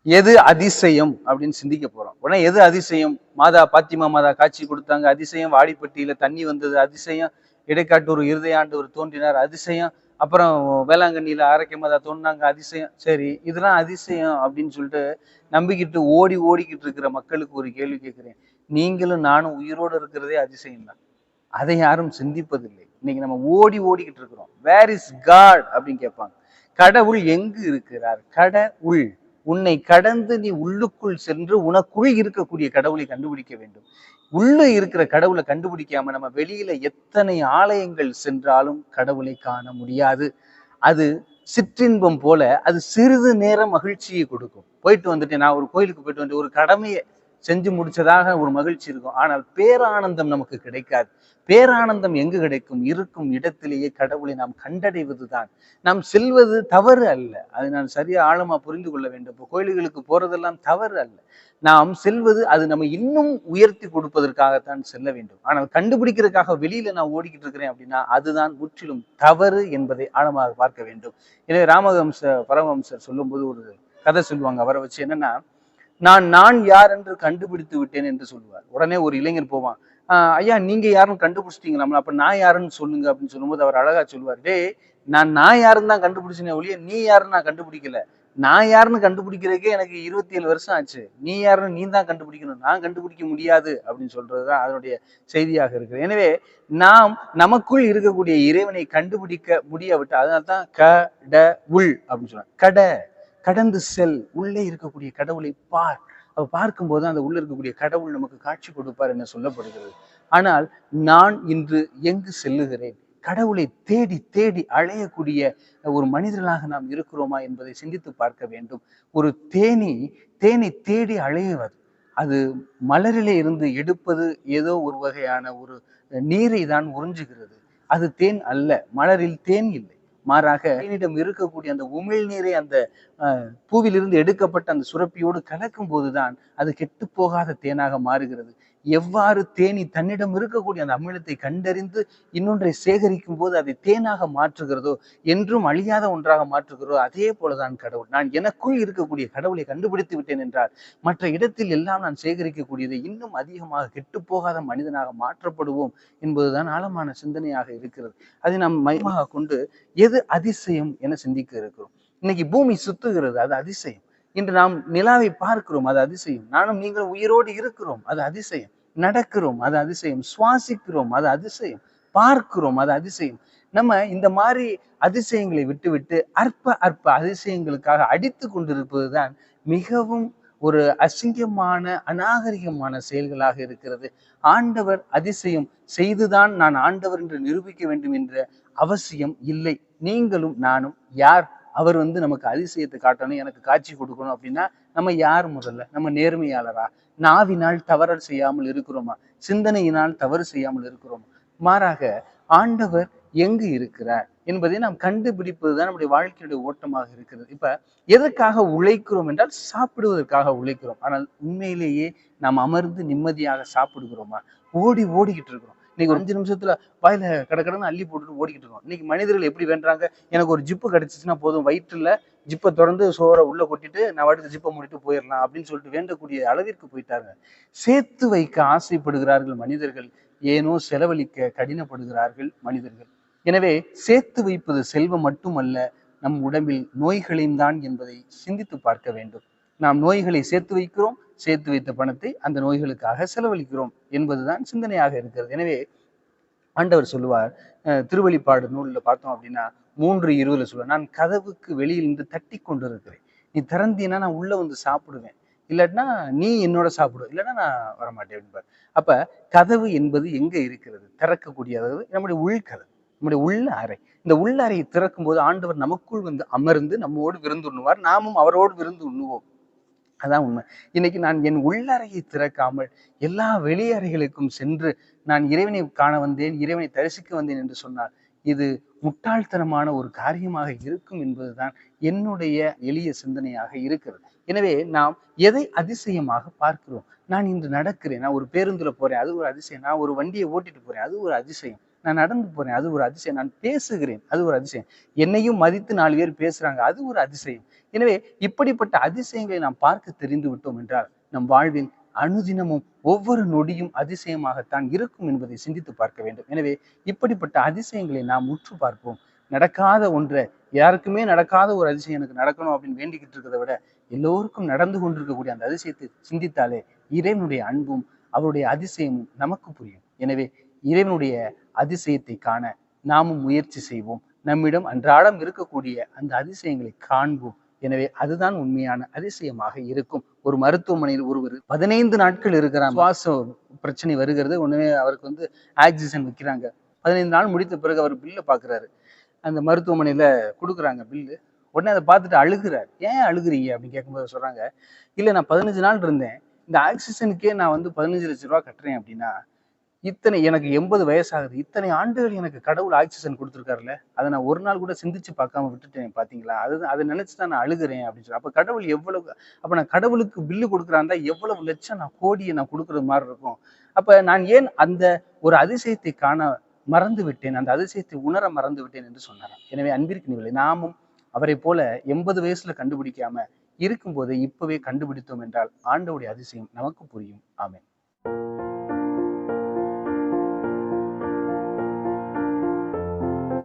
எது அதிசயம் அப்படின்னு சிந்திக்க போறோம். உடனே எது அதிசயம்? மாதா பாத்திமா மாதா காட்சி கொடுத்தாங்க, அதிசயம். வாடிப்பட்டியில தண்ணி வந்தது, அதிசயம். இடைக்காட்டூர் இருதயாண்டவர் தோன்றினார், அதிசயம். அப்புறம் வேளாங்கண்ணியில ஆரோக்கிய மாதா தோன்றினாங்க, அதிசயம். சரி, இதெல்லாம் அதிசயம் அப்படின்னு சொல்லிட்டு நம்பிக்கிட்டு ஓடிக்கிட்டு இருக்கிற மக்களுக்கு ஒரு கேள்வி கேட்கிறேன். நீங்களும் நானும் உயிரோடு இருக்கிறதே அதிசயம் தான். அதை யாரும் சிந்திப்பதில்லை. இன்னைக்கு நம்ம ஓடிக்கிட்டு இருக்கிறோம். வேர் இஸ் காட் அப்படின்னு கேட்பாங்க. கடவுள் எங்கு இருக்கிறார்? கடவுள் உன்னை கடந்து நீ உள்ளுக்குள் சென்று உனக்குள் இருக்கக்கூடிய கடவுளை கண்டுபிடிக்க வேண்டும். உள்ள இருக்கிற கடவுளை கண்டுபிடிக்காம நம்ம வெளியில எத்தனை ஆலயங்கள் சென்றாலும் கடவுளை காண முடியாது. அது சிற்றின்பம் போல, அது சிறிது நேரம் மகிழ்ச்சியை கொடுக்கும். போயிட்டு வந்துட்டு நான் ஒரு கோயிலுக்கு போயிட்டு வந்துட்டு ஒரு கடமையை செஞ்சு முடிச்சதாக ஒரு மகிழ்ச்சி இருக்கும். ஆனால் பேரானந்தம் நமக்கு கிடைக்காது. பேரானந்தம் எங்கு கிடைக்கும்? இருக்கும் இடத்திலேயே கடவுளை நாம் கண்டடைவதுதான். நாம் செல்வது தவறு அல்ல. அதை நான் சரியா ஆழமா புரிந்து கொள்ள வேண்டும். இப்போ கோயில்களுக்கு போறதெல்லாம் தவறு அல்ல. நாம் செல்வது அது நம்ம இன்னும் உயர்த்தி கொடுப்பதற்காகத்தான் செல்ல வேண்டும். ஆனால் கண்டுபிடிக்கிறதுக்காக வெளியில நான் ஓடிக்கிட்டு இருக்கிறேன் அப்படின்னா அதுதான் முற்றிலும் தவறு என்பதை ஆழமாக பார்க்க வேண்டும். எனவே ராமஹம்ச பரமஹம்சர் சொல்லும்போது ஒரு கதை சொல்லுவாங்க. அவரை வச்சு என்னன்னா, நான் யார் என்று கண்டுபிடித்து விட்டேன் என்று சொல்லுவார். உடனே ஒரு இளைஞர் போவான், ஐயா நீங்க யாருன்னு கண்டுபிடிச்சிட்டீங்களா? அப்ப நான் யாருன்னு சொல்லுங்க அப்படின்னு சொல்லும்போது அவர் அழகா சொல்லுவார், டேய் நான் யாருன்னு தான் கண்டுபிடிச்சேன் ஒழிய நீ யாருன்னு நான் கண்டுபிடிக்கல. நான் யாருன்னு கண்டுபிடிக்கிறதுக்கே எனக்கு 27 வருஷம் ஆச்சு. நீ யாருன்னு நீ தான் கண்டுபிடிக்கணும், நான் கண்டுபிடிக்க முடியாது அப்படின்னு சொல்றதுதான் அதனுடைய செய்தியாக இருக்கு. எனவே நாம் நமக்குள் இருக்கக்கூடிய இறைவனை கண்டுபிடிக்க முடியாவிட்டு, அதனால்தான் கடவுள் அப்படின்னு சொல்றாங்க. கடந்து செல், உள்ளே இருக்கக்கூடிய கடவுளை பார். அவ பார்க்கும்போது அந்த உள்ள இருக்கக்கூடிய கடவுள் நமக்கு காட்சி கொடுப்பார் என சொல்லப்படுகிறது. ஆனால் நான் இன்று எங்கு செல்லுகிறேன்? கடவுளை தேடி தேடி அலையக்கூடிய ஒரு மனிதர்களாக நாம் இருக்கிறோமா என்பதை சிந்தித்து பார்க்க வேண்டும். ஒரு தேனை தேடி அலையுவது, அது மலரிலே இருந்து எடுப்பது ஏதோ ஒரு வகையான ஒரு நீரை தான் உறிஞ்சுகிறது. அது தேன் அல்ல. மலரில் தேன் இல்லை. மாறாக தேனிடம் இருக்கக்கூடிய அந்த உமிழ்நீரை அந்த பூவிலிருந்து எடுக்கப்பட்ட அந்த சுரப்பியோடு கலக்கும் போதுதான் அது கெட்டு போகாத தேனாக மாறுகிறது. எவ்வாறு தேனி தன்னிடம் இருக்கக்கூடிய அந்த அமிலத்தை கண்டறிந்து இன்னொன்றை சேகரிக்கும் போது அதை தேனாக மாற்றுகிறதோ, என்றும் அழியாத ஒன்றாக மாற்றுகிறதோ, அதே போலதான் கடவுள். நான் எனக்குள் இருக்கக்கூடிய கடவுளை கண்டுபிடித்து விட்டேன் என்றால் மற்ற இடத்தில் எல்லாம் நான் சேகரிக்கக்கூடியதை இன்னும் அதிகமாக கெட்டு போகாத மனிதனாக மாற்றப்படுவோம் என்பதுதான் ஆழமான சிந்தனையாக இருக்கிறது. அதை நாம் மையமாக கொண்டு எது அதிசயம் என சிந்திக்க இருக்கிறோம். இன்னைக்கு பூமி சுத்துகிறது, அது அதிசயம். இன்று நாம் நிலாவை பார்க்கிறோம், அது அதிசயம். நானும் நீங்கள் உயிரோடு இருக்கிறோம், அது அதிசயம். நடக்கிறோம், அது அதிசயம். சுவாசிக்கிறோம், அது அதிசயம். பார்க்கிறோம், அது அதிசயம். நம்ம இந்த மாதிரி அதிசயங்களை விட்டுவிட்டு அற்ப அதிசயங்களுக்காக அடித்து கொண்டிருப்பதுதான் மிகவும் ஒரு அசிங்கமான அநாகரிகமான செயல்களாக இருக்கிறது. ஆண்டவர் அதிசயம் செய்துதான் நான் ஆண்டவர் என்று நிரூபிக்க வேண்டும் என்ற அவசியம் இல்லை. நீங்களும் நானும் யார்? அவர் நமக்கு அதிசயத்தை காட்டணும், எனக்கு காட்சி கொடுக்கணும் அப்படின்னா நம்ம யார்? முதல்ல நம்ம நேர்மையாளரா? நாவினால் தவறு செய்யாமல் இருக்கிறோமா? சிந்தனையினால் தவறு செய்யாமல் இருக்கிறோமா? மாறாக ஆண்டவர் எங்கு இருக்கிறார் என்பதை நாம் கண்டுபிடிப்பதுதான் நம்முடைய வாழ்க்கையுடைய ஓட்டமாக இருக்கிறது. இப்ப எதற்காக உழைக்கிறோம் என்றால் சாப்பிடுவதற்காக உழைக்கிறோம். ஆனால் உண்மையிலேயே நாம் அமர்ந்து நிம்மதியாக சாப்பிடுகிறோமா? ஓடிக்கிட்டு இருக்கிறோம். இன்னைக்கு ஒரு 5 நிமிஷத்துல வாயில கடன்னு அள்ளி போட்டுட்டு ஓடிக்கிட்டு இருக்கோம். இன்னைக்கு மனிதர்கள் எப்படி வேண்டாங்க, எனக்கு ஒரு ஜிப்பு கிடைச்சிச்சுன்னா போதும், வயிற்றுல ஜிப்பை திறந்து சோற உள்ள கொட்டிட்டு நான் அடுத்த ஜிப்பை மூடிட்டு போயிடலாம் அப்படின்னு சொல்லிட்டு வேண்டக்கூடிய அளவிற்கு போயிட்டாங்க. சேர்த்து வைக்க ஆசைப்படுகிறார்கள் மனிதர்கள், ஏனோ செலவழிக்க கடினப்படுகிறார்கள் மனிதர்கள். எனவே சேர்த்து வைப்பது செல்வம் மட்டுமல்ல, நம் உடம்பில் நோய்களையும் தான் என்பதை சிந்தித்து பார்க்க வேண்டும். நாம் நோய்களை சேர்த்து வைக்கிறோம், சேர்த்து வைத்த பணத்தை அந்த நோய்களுக்காக செலவழிக்கிறோம் என்பதுதான் சிந்தனையாக இருக்கிறது. எனவே ஆண்டவர் சொல்லுவார், திருவெளிப்பாடு நூலில் பார்த்தோம் அப்படின்னா 3:20 சொல்லுவார், நான் கதவுக்கு வெளியில் நின்று தட்டி கொண்டு இருக்கிறேன், நீ திறந்தீன்னா நான் உள்ள வந்து சாப்பிடுவேன், இல்லாட்டினா நீ என்னோட சாப்பிடுவ, இல்லைன்னா நான் வரமாட்டேன் என்பார். அப்ப கதவு என்பது எங்க இருக்கிறது? திறக்கக்கூடிய, அதாவது நம்முடைய உள்கதவு, நம்முடைய உள்ள அறை. இந்த உள்ள அறையை திறக்கும் போது ஆண்டவர் நமக்குள் வந்து அமர்ந்து நம்மோடு விருந்து உண்ணுவார், நாமும் அவரோடு விருந்து உண்ணுவோம். அதான் உண்மை. இன்னைக்கு நான் என் உள்ளறையை திறக்காமல் எல்லா வெளியறைகளுக்கும் சென்று நான் இறைவனை காண வந்தேன், இறைவனை தரிசிக்க வந்தேன் என்று சொன்னால் இது முட்டாள்தனமான ஒரு காரியமாக இருக்கும் என்பதுதான் என்னுடைய எளிய சிந்தனையாக இருக்கிறது. எனவே நாம் எதை அதிசயமாக பார்க்கிறோம்? நான் இன்று நடக்கிறேன், நான் ஒரு பேருந்துல போறேன், அது ஒரு அதிசயம். நான் ஒரு வண்டியை ஓட்டிட்டு போறேன், அது ஒரு அதிசயம். நான் நடந்து போறேன், அது ஒரு அதிசயம். நான் பேசுகிறேன், அது ஒரு அதிசயம். என்னையும் மதித்து 4 பேர் பேசுறாங்க, அது ஒரு அதிசயம். எனவே இப்படிப்பட்ட அதிசயங்களை நாம் பார்க்க தெரிந்து விட்டோம் என்றால் நம் வாழ்வில் அனுதினமும் ஒவ்வொரு நொடியும் அதிசயமாகத்தான் இருக்கும் என்பதை சிந்தித்து பார்க்க வேண்டும். எனவே இப்படிப்பட்ட அதிசயங்களை நாம் உற்று பார்ப்போம். நடக்காத ஒன்றை, யாருக்குமே நடக்காத ஒரு அதிசயம் எனக்கு நடக்கணும் அப்படின்னு வேண்டிக்கிட்டு இருக்கிறத விட எல்லோருக்கும் நடந்து கொண்டிருக்கக்கூடிய அந்த அதிசயத்தை சிந்தித்தாலே இறைவனுடைய அன்பும் அவருடைய அதிசயமும் நமக்கு புரியும். எனவே இறைவனுடைய அதிசயத்தை காண நாமும் முயற்சி செய்வோம். நம்மிடம் அன்றாடம் இருக்கக்கூடிய அந்த அதிசயங்களை காண்போம். எனவே அதுதான் உண்மையான அதிசயமாக இருக்கும். ஒரு மருத்துவமனையில் ஒருவர் 15 நாட்கள் இருக்கிறார், சுவாச பிரச்சனை வருகிறது. ஒண்ணுமே அவருக்கு ஆக்சிஜன் வைக்கிறாங்க. 15 நாள் முடித்த பிறகு அவர் பில்ல பாக்குறாரு. அந்த மருத்துவமனையில கொடுக்குறாங்க பில்லு. உடனே அதை பார்த்துட்டு அழுகுறாரு. ஏன் அழுகுறீங்க அப்படின்னு கேட்கும்போது சொல்றாங்க, இல்ல நான் 15 நாள் இருந்தேன், இந்த ஆக்சிஜனுக்கே நான் 15 லட்சம் ரூபாய் கட்டுறேன் அப்படின்னா, இத்தனை எனக்கு 80 வயசாகுது, இத்தனை ஆண்டுகள் எனக்கு கடவுள் ஆக்சிஜன் கொடுத்துருக்காருல்ல, அதை நான் ஒரு நாள் கூட சிந்திச்சு பார்க்காம விட்டுட்டேன் பாத்தீங்களா, அதை நினைச்சுதான் நான் அழுகுறேன் அப்படின்னு சொல்லி. அப்ப கடவுள் எவ்வளவு, அப்ப நான் கடவுளுக்கு பில்லு கொடுக்குறாந்தா எவ்வளவு லட்சம் நான் கோடியை நான் கொடுக்குற மாதிரி இருக்கும். அப்ப நான் ஏன் அந்த ஒரு அதிசயத்தை காண மறந்து விட்டேன், அந்த அதிசயத்தை உணர மறந்து விட்டேன் என்று சொன்னாராம். எனவே அன்பிற்கினியவர்களே, நாமும் அவரை போல 80 வயசுல கண்டுபிடிக்காம இருக்கும்போது இப்பவே கண்டுபிடித்தோம் என்றால் ஆண்டவருடைய அதிசயம் நமக்கு புரியும். ஆமென்.